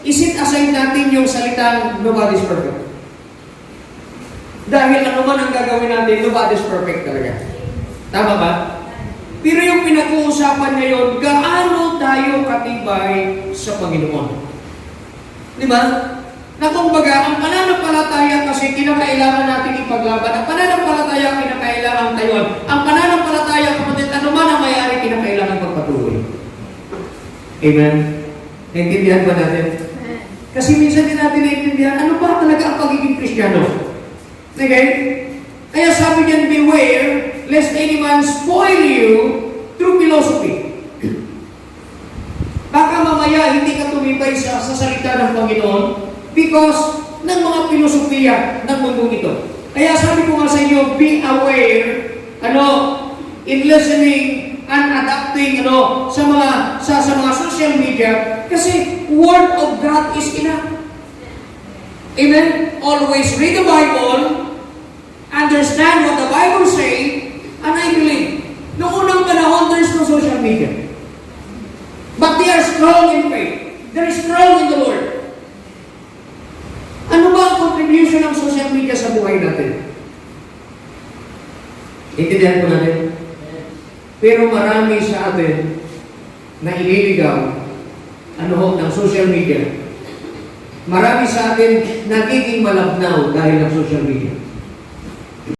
isit aside natin yung salitang nobody's perfect. Dahil ano man ang gagawin natin, nobody's perfect talaga. Tama ba? Pero yung pinag-uusapan ngayon, gaano tayo katibay sa Panginoon? Di ba? Na kumbaga, ang pananampalataya kasi kinakailangan natin ipaglaban. Ang pananampalataya kinakailangan tayuan. Ang pananampalataya, kapatid, ano man ang mayari, kinakailangan pagpatuloy. Amen? Naintindihan ba natin? Kasi minsan din natin naintindihan, ano ba talaga ang pagiging Kristiyano? Okay? Kaya sabi niyan, beware, lest any man spoil you through philosophy. Baka mamaya hindi ka tumibay sa salita ng Panginoon because ng mga filosofiya ng mundong ito. Kaya sabi ko nga sa inyo, be aware, in listening and adapting, sa mga social media, kasi Word of God is enough. Amen? Always read the Bible, understand what the Bible says, and I believe. Noong unang panahon, there is no social media. But they are strong in faith. They are strong in the Lord. Ano ba ang contribution ng social media sa buhay natin? Intindihan po natin. Pero marami sa atin na ililigaw ng social media. Marami sa atin nagiging malabnaw dahil ng social media.